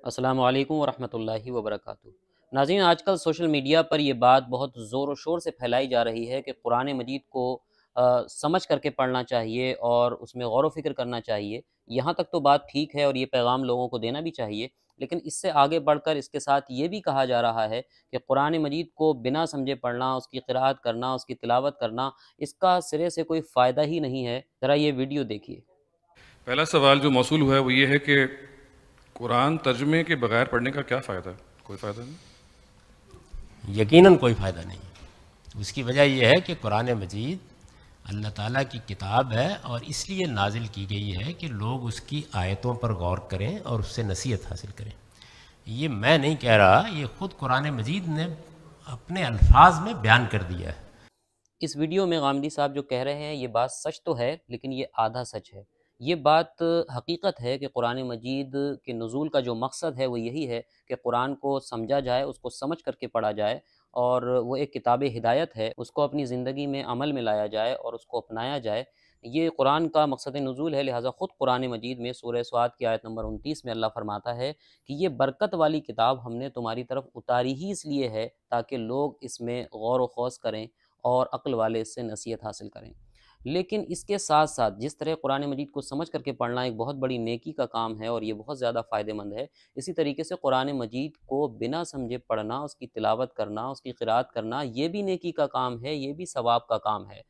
السلام علیکم ورحمۃ اللہ وبرکاتہ۔ ناظرین، آج کل سوشل میڈیا پر یہ بات بہت زور و شور سے پھیلائی جا رہی ہے کہ قرآن مجید کو سمجھ کر کے پڑھنا چاہیے اور اس میں غور و فکر کرنا چاہیے۔ یہاں تک تو بات ٹھیک ہے اور یہ پیغام لوگوں کو دینا بھی چاہیے، لیکن اس سے آگے بڑھ کر اس کے ساتھ یہ بھی کہا جا رہا ہے کہ قرآن مجید کو بنا سمجھے پڑھنا، اس کی قراءت کرنا، اس کی تلاوت کرنا، اس کا سرے سے کوئی فائدہ ہی نہیں ہے۔ ذرا یہ ویڈیو دیکھیے۔ پہلا سوال جو موصول ہوا ہے وہ یہ ہے کہ قرآن ترجمے کے بغیر پڑھنے کا کیا فائدہ ہے؟ کوئی فائدہ نہیں؟ یقیناً کوئی فائدہ نہیں۔ اس کی وجہ یہ ہے کہ قرآن مجید اللہ تعالیٰ کی کتاب ہے اور اس لیے نازل کی گئی ہے کہ لوگ اس کی آیتوں پر غور کریں اور اس سے نصیحت حاصل کریں۔ یہ میں نہیں کہہ رہا، یہ خود قرآن مجید نے اپنے الفاظ میں بیان کر دیا ہے۔ اس ویڈیو میں غامدی صاحب جو کہہ رہے ہیں یہ بات سچ تو ہے، لیکن یہ آدھا سچ ہے۔ یہ بات حقیقت ہے کہ قرآن مجید کے نزول کا جو مقصد ہے وہ یہی ہے کہ قرآن کو سمجھا جائے، اس کو سمجھ کر کے پڑھا جائے، اور وہ ایک کتاب ہدایت ہے، اس کو اپنی زندگی میں عمل میں لایا جائے اور اس کو اپنایا جائے۔ یہ قرآن کا مقصد نزول ہے، لہٰذا خود قرآن مجید میں سورہ صاد کی آیت نمبر 29 میں اللہ فرماتا ہے کہ یہ برکت والی کتاب ہم نے تمہاری طرف اتاری ہی اس لیے ہے تاکہ لوگ اس میں غور و خوض کریں اور عقل والے اس سے نصیحت حاصل کریں۔ لیکن اس کے ساتھ ساتھ جس طرح قرآن مجید کو سمجھ کر کے پڑھنا ایک بہت بڑی نیکی کا کام ہے اور یہ بہت زیادہ فائدہ مند ہے، اسی طریقے سے قرآن مجید کو بنا سمجھے پڑھنا، اس کی تلاوت کرنا، اس کی قراءت کرنا، یہ بھی نیکی کا کام ہے، یہ بھی ثواب کا کام ہے،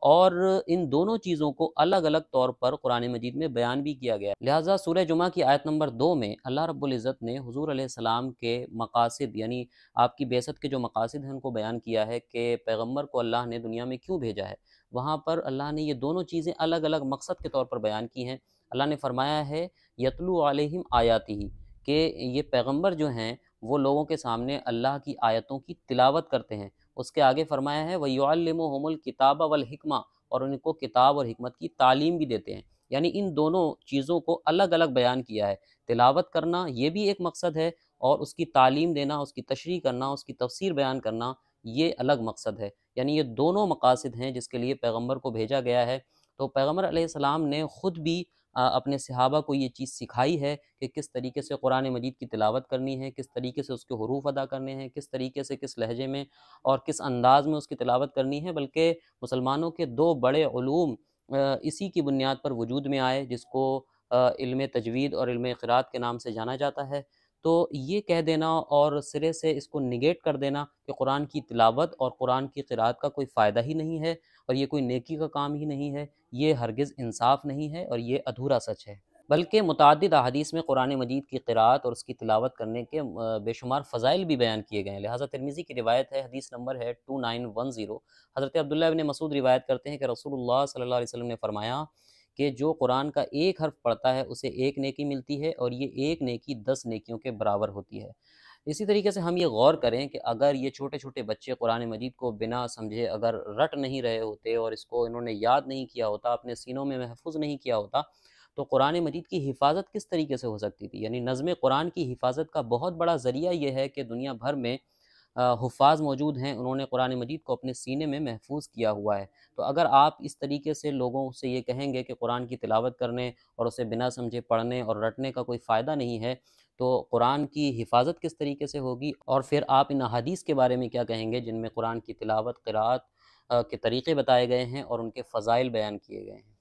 اور ان دونوں چیزوں کو الگ الگ طور پر قرآن مجید میں بیان بھی کیا گیا ہے۔ لہٰذا سورہ جمعہ کی آیت نمبر 2 میں اللہ رب العزت نے حضور علیہ السلام کے مقاصد، یعنی آپ کی بعثت کے جو مقاصد ہیں ان کو بیان کیا ہے کہ پیغمبر کو اللہ نے دنیا میں کیوں بھیجا ہے۔ وہاں پر اللہ نے یہ دونوں چیزیں الگ الگ مقصد کے طور پر بیان کی ہیں۔ اللہ نے فرمایا ہے یتلو علیہم آیاتہ، کہ یہ پیغمبر جو ہیں وہ لوگوں کے سامنے اللہ کی آیتوں کی تلاوت کرتے ہیں۔ اس کے آگے فرمایا ہے وَيُعَلِّمُهُمُ الْكِتَابَ وَالْحِکْمَةَ، اور ان کو کتاب اور حکمت کی تعلیم بھی دیتے ہیں۔ یعنی ان دونوں چیزوں کو الگ الگ بیان کیا ہے۔ تلاوت کرنا یہ بھی ایک مقصد ہے، اور اس کی تعلیم دینا، اس کی تشریح کرنا، اس کی تفسیر بیان کرنا، یہ الگ مقصد ہے۔ یعنی یہ دونوں مقاصد ہیں جس کے لیے پیغمبر کو بھیجا گیا ہے۔ تو پیغمبر علیہ السلام نے خود بھی اپنے صحابہ کو یہ چیز سکھائی ہے کہ کس طریقے سے قرآن مجید کی تلاوت کرنی ہے، کس طریقے سے اس کے حروف ادا کرنے ہیں، کس طریقے سے، کس لہجے میں اور کس انداز میں اس کی تلاوت کرنی ہے۔ بلکہ مسلمانوں کے دو بڑے علوم اسی کی بنیاد پر وجود میں آئے، جس کو علم تجوید اور علم قراءت کے نام سے جانا جاتا ہے۔ تو یہ کہہ دینا اور سرے سے اس کو نگیٹ کر دینا کہ قرآن کی تلاوت اور قرآن کی قراءت کا کوئی فائدہ ہی نہیں ہے اور یہ کوئی نیکی کا کام ہی نہیں ہے، یہ ہرگز انصاف نہیں ہے اور یہ ادھورا سچ ہے۔ بلکہ متعدد احادیث میں قرآن مجید کی قراءت اور اس کی تلاوت کرنے کے بے شمار فضائل بھی بیان کیے گئے ہیں۔ لہٰذا ترمذی کی روایت ہے، حدیث نمبر ہے 2910، حضرت عبداللہ ابن مسعود روایت کرتے ہیں کہ رسول اللہ صلی اللہ علیہ وسلم نے فرمایا کہ جو قرآن کا ایک حرف پڑھتا ہے اسے ایک نیکی ملتی ہے، اور یہ ایک نیکی 10 نیکیوں کے برابر ہوتی ہے۔ اسی طریقے سے ہم یہ غور کریں کہ اگر یہ چھوٹے چھوٹے بچے قرآن مجید کو بنا سمجھے اگر رٹ نہیں رہے ہوتے اور اس کو انہوں نے یاد نہیں کیا ہوتا، اپنے سینوں میں محفوظ نہیں کیا ہوتا، تو قرآن مجید کی حفاظت کس طریقے سے ہو سکتی تھی؟ یعنی نظم قرآن کی حفاظت کا بہت بڑا ذریعہ یہ ہے کہ دنیا بھر میں حفاظ موجود ہیں، انہوں نے قرآن مجید کو اپنے سینے میں محفوظ کیا ہوا ہے۔ تو اگر آپ اس طریقے سے لوگوں سے یہ کہیں گے کہ قرآن کی تلاوت کرنے اور اسے بنا سمجھے پڑھنے اور رٹنے کا کوئی فائدہ نہیں ہے، تو قرآن کی حفاظت کس طریقے سے ہوگی؟ اور پھر آپ ان احادیث کے بارے میں کیا کہیں گے جن میں قرآن کی تلاوت، قراءت کے طریقے بتائے گئے ہیں اور ان کے فضائل بیان کیے گئے ہیں؟